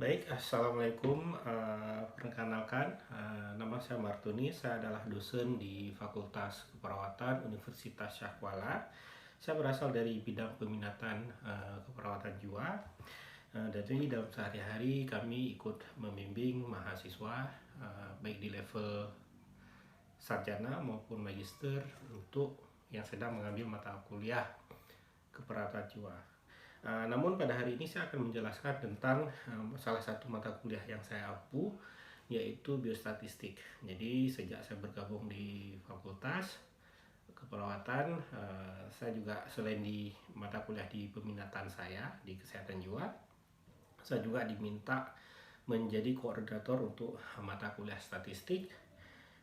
Baik, Assalamualaikum. Perkenalkan, nama saya Martuni. Saya adalah dosen di Fakultas Keperawatan Universitas Syahkuala. Saya berasal dari bidang peminatan keperawatan jiwa. Jadi dalam sehari-hari kami ikut membimbing mahasiswa baik di level sarjana maupun magister untuk yang sedang mengambil mata kuliah keperawatan jiwa. Namun pada hari ini saya akan menjelaskan tentang salah satu mata kuliah yang saya ampu, yaitu biostatistik. Jadi sejak saya bergabung di Fakultas Keperawatan, saya juga selain di mata kuliah di peminatan saya di kesehatan jiwa, saya juga diminta menjadi koordinator untuk mata kuliah statistik,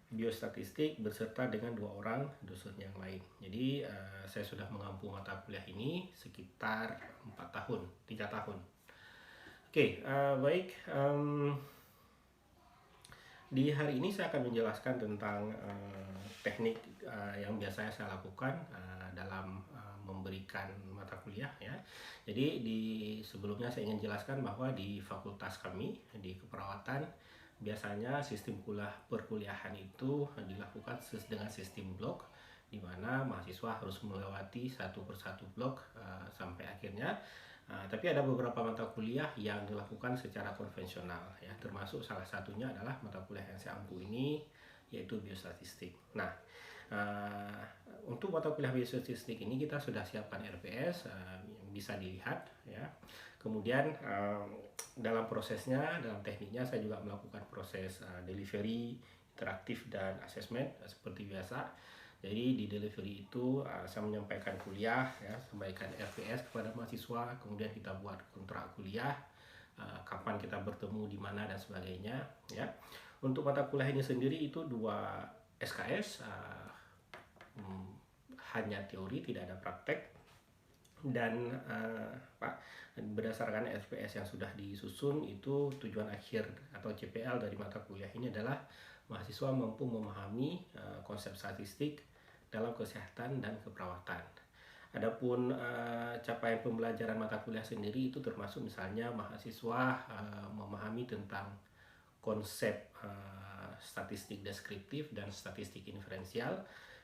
biostatistik beserta dengan 2 orang dosen yang lain. Jadi saya sudah mengampu mata kuliah ini sekitar 4 tahun, 3 tahun. Oke, baik. Di hari ini saya akan menjelaskan tentang teknik yang biasanya saya lakukan dalam memberikan mata kuliah ya. Jadi sebelumnya saya ingin jelaskan bahwa di fakultas kami di keperawatan biasanya sistem perkuliahan itu dilakukan dengan sistem blok, di mana mahasiswa harus melewati satu persatu blok sampai akhirnya. Tapi ada beberapa mata kuliah yang dilakukan secara konvensional ya, termasuk salah satunya adalah mata kuliah yang saya ampu ini, yaitu biostatistik. Nah, untuk mata kuliah biostatistik ini kita sudah siapkan RPS, bisa dilihat ya. Kemudian dalam prosesnya, dalam tekniknya saya juga melakukan proses delivery, interaktif dan asesmen seperti biasa. Jadi di delivery itu saya menyampaikan kuliah ya, sampaikan RPS kepada mahasiswa, kemudian kita buat kontrak kuliah, kapan kita bertemu di mana dan sebagainya ya. Untuk mata kuliah ini sendiri itu 2 SKS, hanya teori, tidak ada praktek. Dan berdasarkan RPS yang sudah disusun, itu tujuan akhir atau CPL dari mata kuliah ini adalah mahasiswa mampu memahami konsep statistik dalam kesehatan dan keperawatan. Adapun capaian pembelajaran mata kuliah sendiri itu termasuk misalnya mahasiswa memahami tentang konsep statistik deskriptif dan statistik inferensial.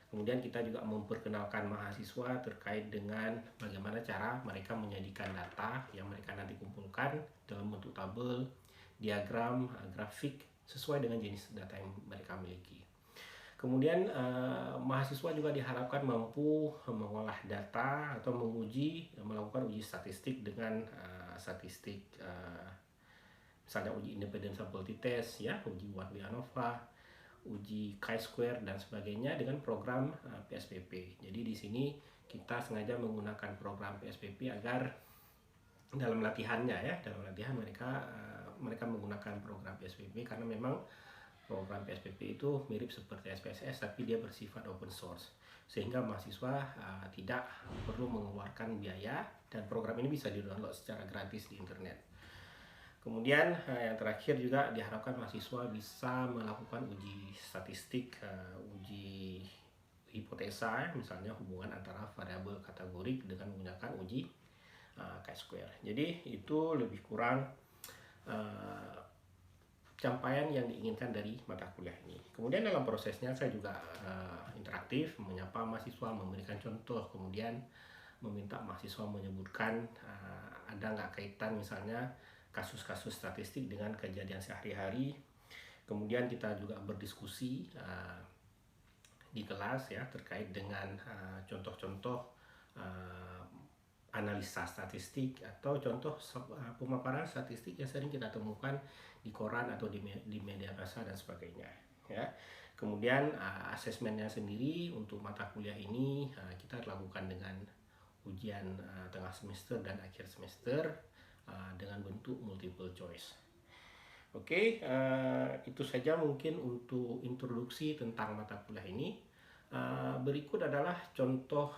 Kemudian kita juga memperkenalkan mahasiswa terkait dengan bagaimana cara mereka menyajikan data yang mereka nanti kumpulkan dalam bentuk tabel, diagram, grafik sesuai dengan jenis data yang mereka miliki. Kemudian mahasiswa juga diharapkan mampu mengolah data atau melakukan uji statistik dengan statistik misalnya uji independent sample test ya, uji one-way ANOVA, uji chi-square dan sebagainya dengan program PSPP. Jadi di sini kita sengaja menggunakan program PSPP agar dalam latihan mereka menggunakan program PSPP, karena memang program PSPP itu mirip seperti SPSS tapi dia bersifat open source, sehingga mahasiswa tidak perlu mengeluarkan biaya dan program ini bisa di-download secara gratis di internet. Kemudian yang terakhir juga diharapkan mahasiswa bisa melakukan uji statistik, uji hipotesa, misalnya hubungan antara variabel kategorik dengan menggunakan uji chi-square. Jadi itu lebih kurang capaian yang diinginkan dari mata kuliah ini. Kemudian dalam prosesnya saya juga interaktif, menyapa mahasiswa, memberikan contoh, kemudian meminta mahasiswa menyebutkan ada nggak kaitan misalnya kasus-kasus statistik dengan kejadian sehari-hari. Kemudian kita juga berdiskusi di kelas ya terkait dengan contoh-contoh analisa statistik atau contoh pemaparan statistik yang sering kita temukan di koran atau di media massa dan sebagainya ya. Kemudian asesmennya sendiri untuk mata kuliah ini kita lakukan dengan ujian tengah semester dan akhir semester dengan bentuk multiple choice. Oke, itu saja mungkin untuk introduksi tentang mata kuliah ini. Berikut adalah contoh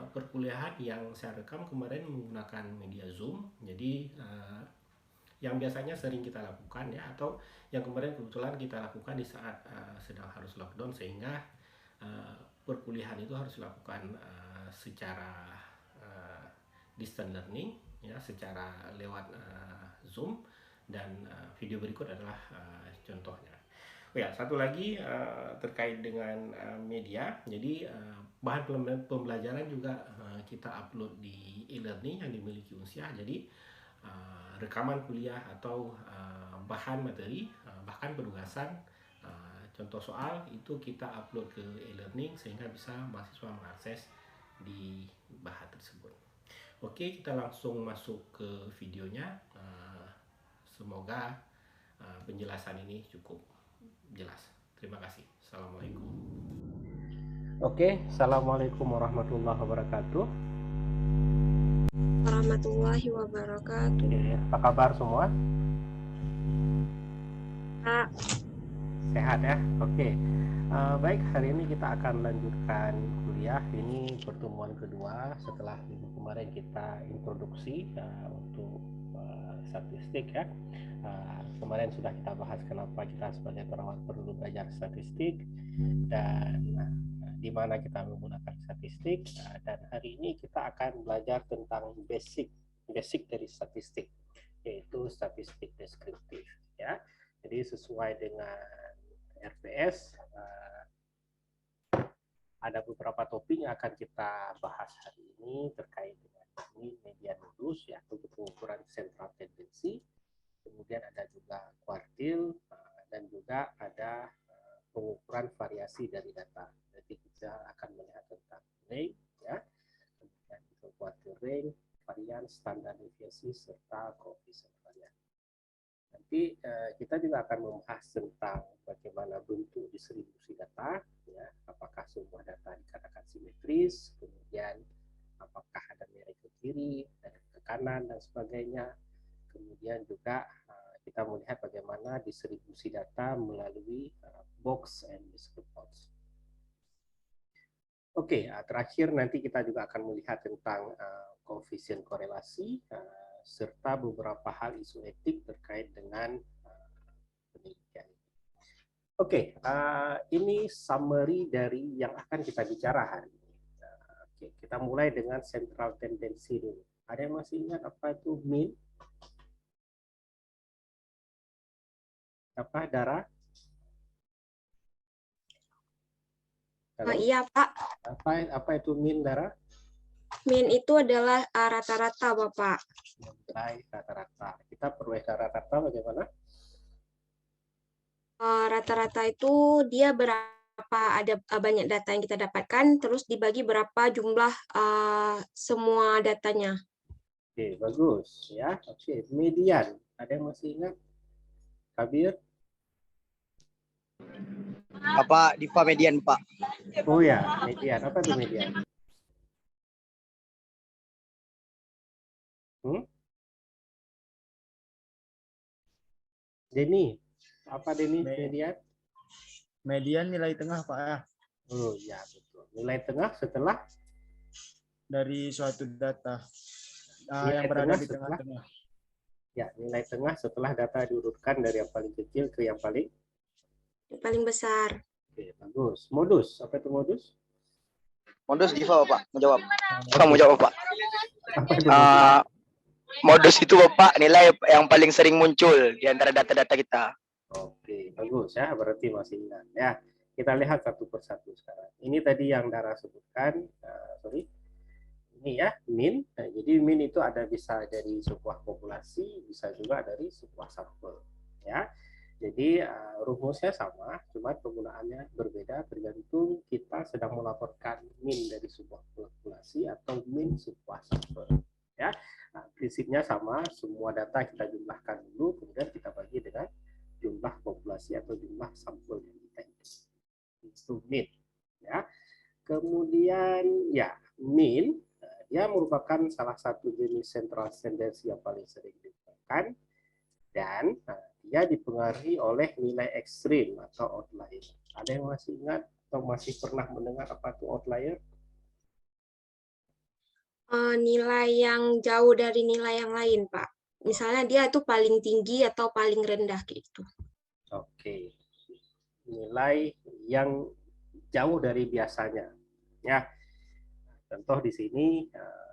perkuliahan yang saya rekam kemarin menggunakan media Zoom. Jadi yang biasanya sering kita lakukan ya, atau yang kemarin kebetulan kita lakukan di saat sedang harus lockdown, sehingga perkuliahan itu harus dilakukan secara distance learning ya, secara lewat Zoom. dan video berikut adalah contohnya. Oh ya, satu lagi terkait dengan media. Jadi bahan pembelajaran juga kita upload di e-learning yang dimiliki Unsia. Jadi rekaman kuliah atau bahan materi, bahkan penugasan, contoh soal itu kita upload ke e-learning sehingga bisa mahasiswa mengakses di bahan tersebut. Oke, kita langsung masuk ke videonya. Semoga penjelasan ini cukup jelas. Terima kasih. Assalamualaikum. Oke, assalamualaikum warahmatullahi wabarakatuh. Warahmatullahi wabarakatuh. Oke, apa kabar semua? Kak. Sehat ya? Oke. Baik, hari ini kita akan lanjutkan kuliah. Ini pertemuan kedua setelah minggu kemarin kita introduksi untuk statistik ya. Kemarin sudah kita bahas kenapa kita sebagai perawat perlu belajar statistik dan di mana kita menggunakan statistik, dan hari ini kita akan belajar tentang basic dari statistik, yaitu statistik deskriptif ya. Jadi sesuai dengan RPS ada beberapa topik yang akan kita bahas hari ini terkait dengan ini median modus ya, untuk pengukuran sentral tendensi. Kemudian ada juga kuartil dan juga ada pengukuran variasi dari data. Jadi kita akan melihat tentang range ya, kemudian kuartil range, varian, standar deviasi serta koefisien varian. Nanti kita juga akan membahas tentang bagaimana bentuk distribusi data, ya, apakah semua data dikatakan simetris, kemudian apakah ada miring ke kiri, ada ke kanan dan sebagainya. Kemudian juga kita melihat bagaimana distribusi data melalui box and descriptors. Oke, terakhir nanti kita juga akan melihat tentang koefisien korelasi serta beberapa hal isu etik terkait dengan penelitian. Oke, ini summary dari yang akan kita bicara hari ini. Oke, kita mulai dengan central tendency dulu. Ada yang masih ingat apa itu mean? Apa, Dara? Oh, iya, Pak. Apa itu mean, Dara? Mean itu adalah rata-rata, Bapak. Rata-rata. Kita peroleh rata-rata bagaimana? Rata-rata itu dia berapa, ada banyak data yang kita dapatkan, terus dibagi berapa jumlah semua datanya. Oke, bagus ya. Oke, median. Ada yang masih ingat? Kabir? Apa Diva median, Pak? Oh ya, median. Apa itu median? Denny, apa Denny median? Median nilai tengah, Pak ya. Oh ya, betul. Nilai tengah setelah dari suatu data yang berada di tengah-tengah. Ya, nilai tengah setelah data diurutkan dari yang paling kecil ke yang paling besar. Oke, bagus. Modus, apa itu modus? Modus Diva, Pak. Mau jawab? Mau jawab, Pak. Apa itu modus itu, Bapak, nilai yang paling sering muncul di antara data-data kita. Oke, bagus ya. Berarti masih ingat ya. Kita lihat satu persatu sekarang. Ini tadi yang Dara sebutkan. Ini ya, mean. Nah, jadi mean itu ada bisa dari sebuah populasi, bisa juga dari sebuah sampel. Ya. Jadi rumusnya sama, cuma penggunaannya berbeda tergantung kita sedang melaporkan mean dari sebuah populasi atau mean sebuah sampel. Ya, nah, prinsipnya sama, semua data kita jumlahkan dulu, kemudian kita bagi dengan jumlah populasi atau jumlah sampel yang kita ingin. Itu mean. Ya, kemudian ya mean dia merupakan salah satu jenis central tendency yang paling sering digunakan dan dia dipengaruhi oleh nilai ekstrim atau outlier. Ada yang masih ingat atau masih pernah mendengar apa itu outlier? Nilai yang jauh dari nilai yang lain, Pak. Misalnya dia itu paling tinggi atau paling rendah gitu. Oke. Nilai yang jauh dari biasanya. Ya. Contoh di sini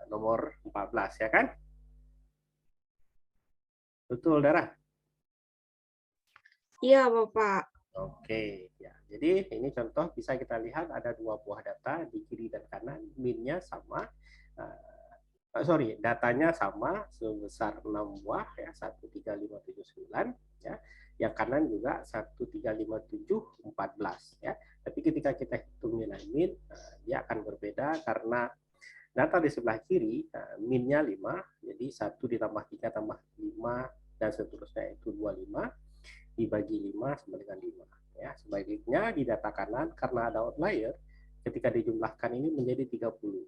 nomor 14 ya kan? Betul, Dara? Iya, Bapak. Oke, ya. Jadi ini contoh bisa kita lihat ada dua buah data di kiri dan kanan, min-nya sama, datanya sama sebesar 6 buah ya 13579 ya. Yang kanan juga 1357414 ya. Tapi ketika kita hitung nilai min, dia akan berbeda karena data di sebelah kiri min-nya 5, jadi 1 ditambah 3 tambah 5 dan seterusnya itu 25 dibagi 5 sama dengan 5 ya. Sebaliknya di data kanan karena ada outlier ketika dijumlahkan ini menjadi 30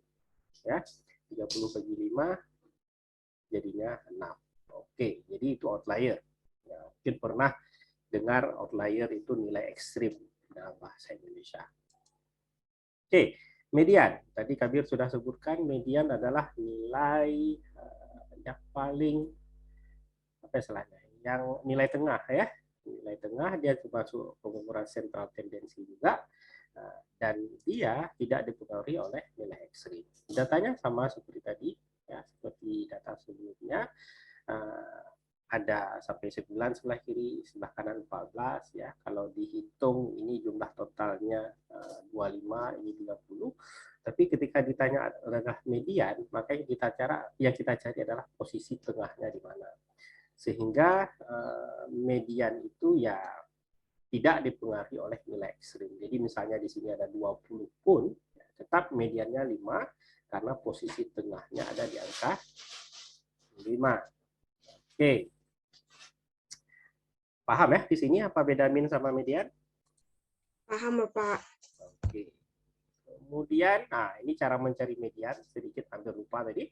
ya. 30 bagi 5 jadinya 6. Oke, jadi itu outlier. Ya, mungkin pernah dengar outlier itu nilai ekstrim dalam bahasa Indonesia. Oke, median. Tadi Kabir sudah sebutkan median adalah nilai yang paling apa istilahnya? Yang nilai tengah ya. Nilai tengah dia termasuk pengukuran sentral tendensi juga dan dia tidak dipengaruhi oleh nilai ekstrim. Datanya sama seperti tadi ya, seperti data sebelumnya. Ada sampai 9 sebelah kiri, sebelah kanan 14 ya. Kalau dihitung ini jumlah totalnya 25, ini 30. Tapi ketika ditanya adalah median, maka yang kita cari adalah posisi tengahnya di mana. Sehingga median itu ya tidak dipengaruhi oleh nilai ekstrim. Jadi misalnya di sini ada 20 pun, ya, tetap mediannya 5 karena posisi tengahnya ada di angka 5. Oke. Paham ya di sini apa beda min sama median? Paham, Bapak. Oke. Kemudian, nah ini cara mencari median, sedikit hampir lupa tadi.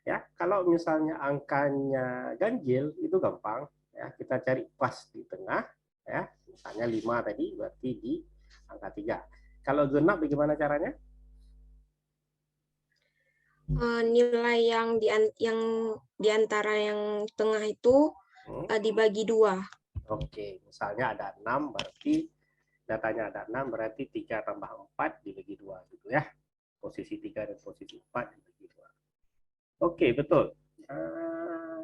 Ya, kalau misalnya angkanya ganjil itu gampang ya, kita cari pas di tengah ya. Misalnya 5 tadi berarti di angka 3. Kalau genap bagaimana caranya? Nilai yang di antara yang tengah itu dibagi 2. Oke, misalnya ada 6 berarti datanya ada 6 berarti 3 tambah 4 dibagi 2 gitu ya. Posisi 3 dan posisi 4 dibagi 2. Oke, betul.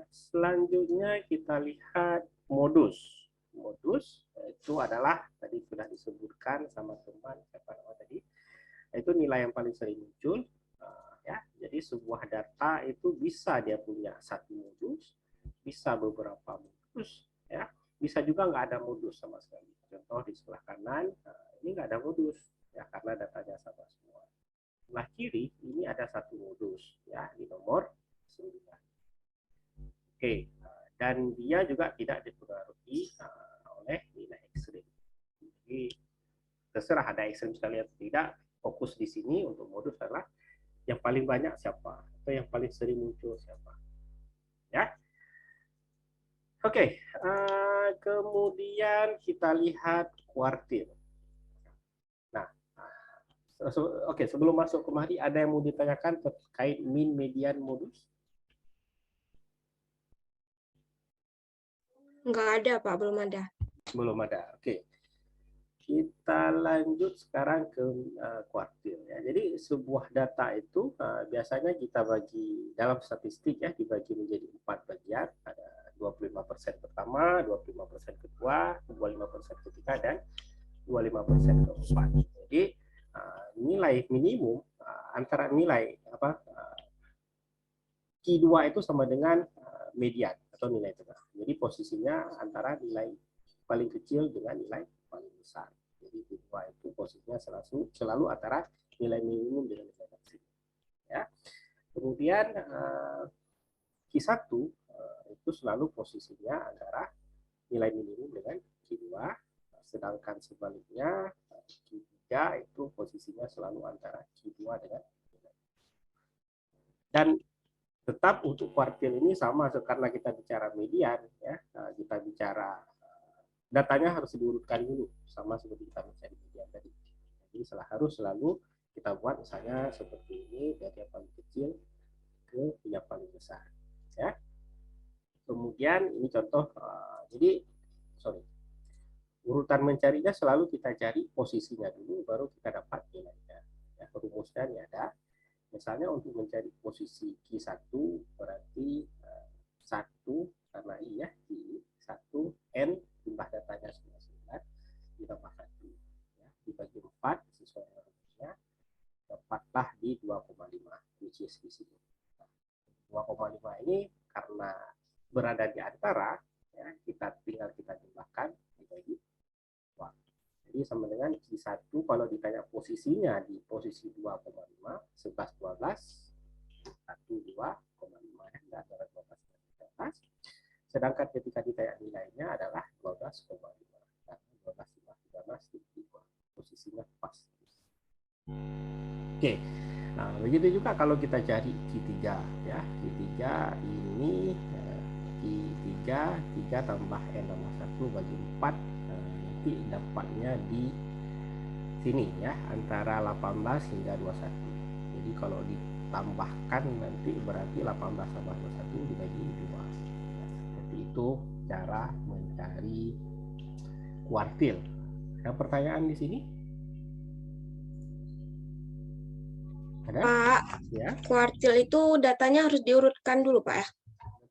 Selanjutnya kita lihat modus. Modus itu adalah tadi sudah disebutkan sama teman siapa nama tadi. Itu nilai yang paling sering muncul ya. Jadi sebuah data itu bisa dia punya satu modus, bisa beberapa modus ya. Bisa juga nggak ada modus sama sekali. Contoh di sebelah kanan, ini nggak ada modus ya karena datanya sama semua. Sebelah kiri ini ada satu modus ya di nomor 9. Oke, dan dia juga tidak dipengaruhi oleh nilai ekstrim. Jadi terserah ada ekstrim sekali atau tidak, fokus di sini untuk modus adalah yang paling banyak siapa atau yang paling sering muncul siapa. Ya. Oke, kemudian kita lihat kuartil. Nah, oke, sebelum masuk kemari ada yang mau ditanyakan terkait min, median, modus? Nggak ada, Pak, belum ada. Belum ada. Oke. Kita lanjut sekarang ke kuartil ya. Jadi sebuah data itu biasanya kita bagi dalam statistik ya dibagi menjadi 4 bagian. Ada 25% pertama, 25% kedua, 25% ketiga dan 25% keempat. Jadi nilai minimum antara nilai Q2 itu sama dengan median atau nilai tengah. Jadi posisinya antara nilai paling kecil dengan nilai paling besar. Jadi Q2 itu posisinya selalu antara nilai minimum dengan nilai maksimum. Ya. Kemudian Q1 itu selalu posisinya antara nilai minimum dengan Q2, sedangkan sebaliknya Q3 itu posisinya selalu antara Q2 dengan nilai. Dan tetap untuk kuartil ini sama karena kita bicara median ya, kita bicara datanya harus diurutkan dulu sama seperti kita mencari median tadi. Jadi harus selalu kita buat misalnya seperti ini dari yang paling kecil ke yang paling besar ya. Kemudian ini contoh urutan mencarinya selalu kita cari posisinya dulu baru kita dapat nilainya ya. Rumusnya ini ada. Misalnya untuk mencari posisi Q1 berarti 1 karena I ya, Q1 N jumlah datanya semua. berada di antara, ya, tinggal kita jumlahkan dibagi 2. Jadi sama dengan Q1 kalau ditanya posisinya di posisi 2,5, 11, 12, 1, 2,5, ya, nggak ada 12, 13. Sedangkan ketika ditanya nilainya adalah 12,5. Nah, 12,5 posisinya pas. Oke. Nah, begitu juga kalau kita cari Q3, ya. Q3 ini Q3 3 tambah N tambah 1 bagi 4, nanti dapatnya di sini, ya, antara 18 hingga 21. Jadi kalau ditambahkan nanti berarti 18 tambah 21 dibagi 2. Seperti itu cara mencari kuartil. Ada pertanyaan di sini? Ada? Pak, Ya. kuartil itu datanya harus diurutkan dulu, Pak ya?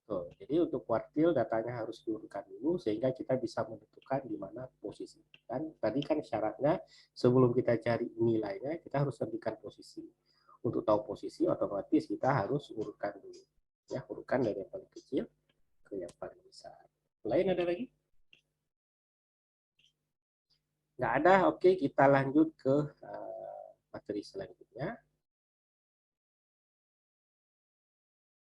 Betul. Jadi untuk kuartil datanya harus diurutkan dulu sehingga kita bisa menentukan di mana posisi. Dan tadi kan syaratnya sebelum kita cari nilainya kita harus tentukan posisi. Untuk tahu posisi otomatis kita harus urutkan dulu. Ya, urutkan dari yang paling kecil ke yang paling besar. Lain ada lagi? Nggak ada. Oke, kita lanjut ke materi selanjutnya.